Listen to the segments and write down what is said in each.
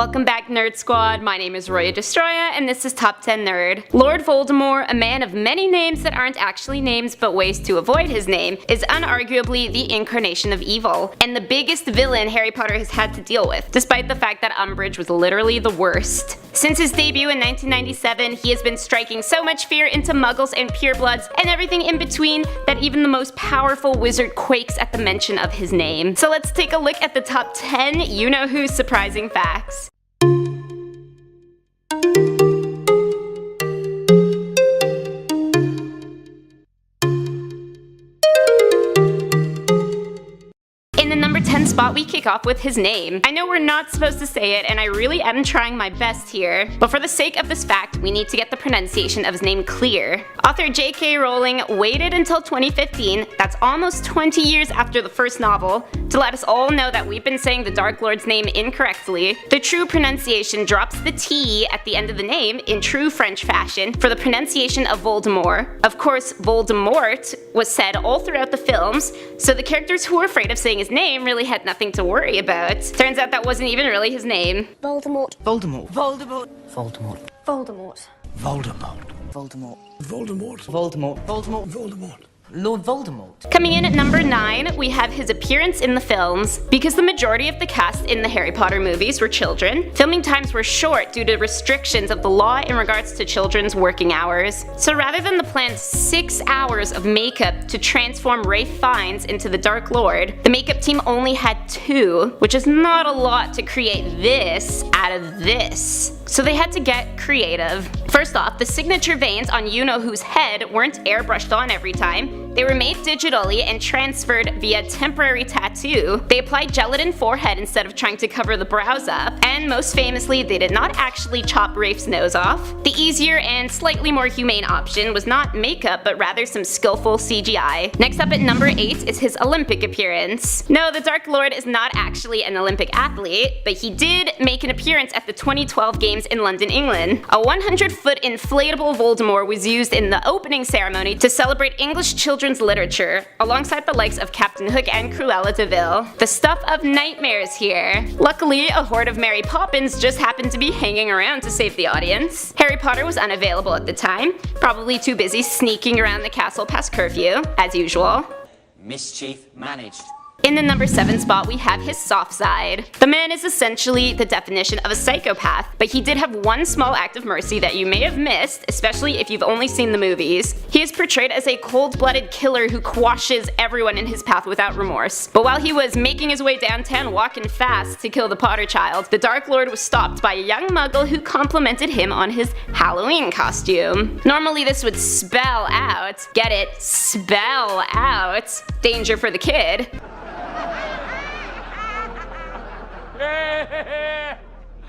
Welcome back, Nerd Squad. My name is Roya Destroya, and this is Top 10 Nerd. Lord Voldemort, a man of many names that aren't actually names but ways to avoid his name, is unarguably the incarnation of evil, and the biggest villain Harry Potter has had to deal with, despite the fact that Umbridge was literally the worst. Since his debut in 1997, he has been striking so much fear into muggles and purebloods, and everything in between, that even the most powerful wizard quakes at the mention of his name. So let's take a look at the top 10 you-know-who's surprising facts. In the number 10 spot, we kick off with his name. I know we're not supposed to say it, and I really am trying my best here, but for the sake of this fact, we need to get the pronunciation of his name clear. Author J.K. Rowling waited until 2015, that's almost 20 years after the first novel, to let us all know that we've been saying the Dark Lord's name incorrectly. The true pronunciation drops the T at the end of the name in true French fashion for the pronunciation of Voldemort. Of course, Voldemort was said all throughout the films, so the characters who were afraid of saying his name really had nothing to worry about. Turns out that wasn't even really his name. Voldemort. Voldemort. Voldemort. Voldemort. Voldemort. Voldemort. Voldemort. Voldemort. Voldemort. Voldemort. Lord Voldemort. Coming in at number 9, we have his appearance in the films. Because the majority of the cast in the Harry Potter movies were children, filming times were short due to restrictions of the law in regards to children's working hours. So rather than the planned 6 hours of makeup to transform Ralph Fiennes into the Dark Lord, the makeup team only had 2, which is not a lot to create this out of this. So they had to get creative. First off, the signature veins on you-know-who's head weren't airbrushed on every time. They were made digitally and transferred via temporary tattoo. They applied gelatin forehead instead of trying to cover the brows up, and most famously, they did not actually chop Ralph's nose off. The easier and slightly more humane option was not makeup, but rather some skillful CGI. Next up at number 8 is his Olympic appearance. No, the Dark Lord is not actually an Olympic athlete, but he did make an appearance at the 2012 Games in London, England. A 100-foot inflatable Voldemort was used in the opening ceremony to celebrate English children's literature, alongside the likes of Captain Hook and Cruella de Vil. The stuff of nightmares here. Luckily, a horde of Mary Poppins just happened to be hanging around to save the audience. Harry Potter was unavailable at the time, probably too busy sneaking around the castle past curfew, as usual. Mischief managed. In the number 7 spot, we have his soft side. The man is essentially the definition of a psychopath, but he did have one small act of mercy that you may have missed, especially if you've only seen the movies. He is portrayed as a cold-blooded killer who quashes everyone in his path without remorse. But while he was making his way downtown walking fast to kill the Potter child, the Dark Lord was stopped by a young muggle who complimented him on his Halloween costume. Normally this would spell out, get it, spell out, danger for the kid.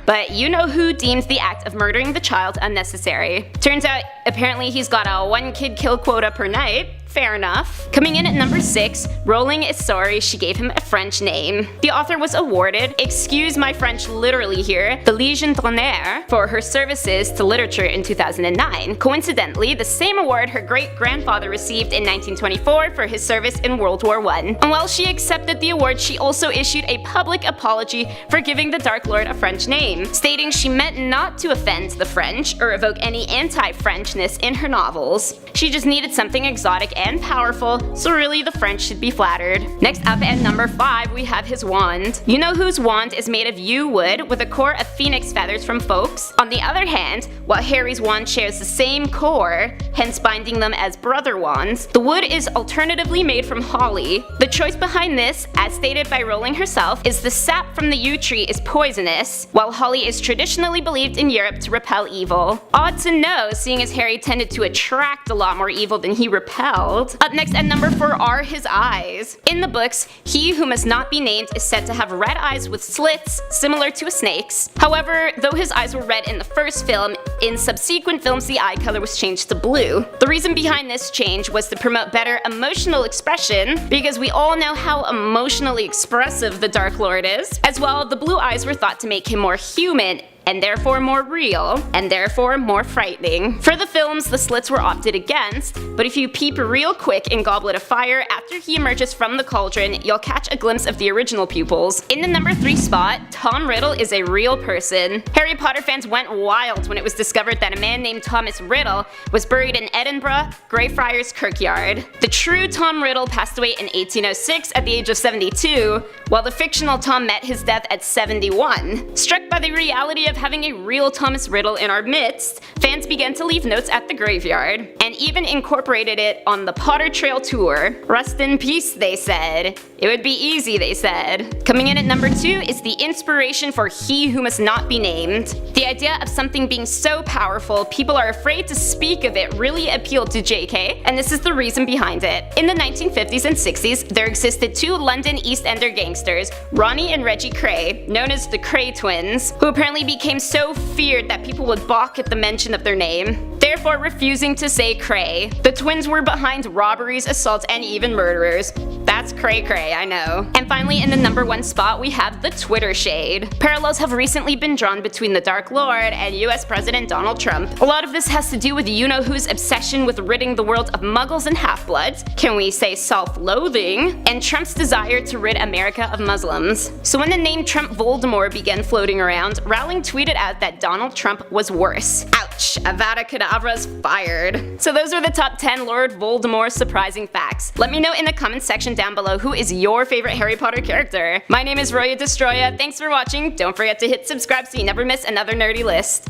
But you-know-who deems the act of murdering the child unnecessary. Turns out, apparently he's got a 1 kid kill quota per night. Fair enough. Coming in at number 6, Rowling is sorry she gave him a French name. The author was awarded, excuse my French literally here, the Légion d'honneur for her services to literature in 2009. Coincidentally, the same award her great-grandfather received in 1924 for his service in World War I. And while she accepted the award, she also issued a public apology for giving the Dark Lord a French name, stating she meant not to offend the French or evoke any anti-Frenchness in her novels. She just needed something exotic and powerful, so really the French should be flattered. Next up at number 5, we have his wand. You-know-who's wand is made of yew wood with a core of phoenix feathers from Folks. On the other hand, while Harry's wand shares the same core, hence binding them as brother wands, the wood is alternatively made from holly. The choice behind this, as stated by Rowling herself, is the sap from the yew tree is poisonous, while holly is traditionally believed in Europe to repel evil. Odd to know, seeing as Harry tended to attract a lot more evil than he repelled. Up next at number 4 are his eyes. In the books, he who must not be named is said to have red eyes with slits, similar to a snake's. However, though his eyes were red in the first film, in subsequent films the eye color was changed to blue. The reason behind this change was to promote better emotional expression, because we all know how emotionally expressive the Dark Lord is. As well, the blue eyes were thought to make him more human and therefore more real, and therefore more frightening. For the films, the slits were opted against, but if you peep real quick in Goblet of Fire, after he emerges from the cauldron, you'll catch a glimpse of the original pupils. In the number 3 spot, Tom Riddle is a real person. Harry Potter fans went wild when it was discovered that a man named Thomas Riddle was buried in Edinburgh, Greyfriars Kirkyard. The true Tom Riddle passed away in 1806 at the age of 72, while the fictional Tom met his death at 71. Struck by the reality of having a real Thomas Riddle in our midst, fans began to leave notes at the graveyard, and even incorporated it on the Potter Trail tour. Rest in peace, they said. It would be easy, they said. Coming in at number 2 is the inspiration for He Who Must Not Be Named. The idea of something being so powerful people are afraid to speak of it really appealed to JK, and this is the reason behind it. In the 1950s and 60s, there existed 2 London East Ender gangsters, Ronnie and Reggie Cray, known as the Cray twins, who apparently became so feared that people would balk at the mention of their name, therefore refusing to say Cray. The twins were behind robberies, assaults, and even murderers. That's cray cray, I know. And finally, in the number 1 spot, we have the Twitter shade. Parallels have recently been drawn between the Dark Lord and US President Donald Trump. A lot of this has to do with you-know-who's obsession with ridding the world of muggles and half-bloods, can we say self-loathing, and Trump's desire to rid America of Muslims. So when the name Trump Voldemort began floating around, Rowling tweeted out that Donald Trump was worse. Ouch, Avada Kedavra's fired. So those are the top 10 Lord Voldemort surprising facts. Let me know in the comments section down below who is your favorite Harry Potter character. My name is Roya Destroya, thanks for watching, don't forget to hit subscribe so you never miss another nerdy list.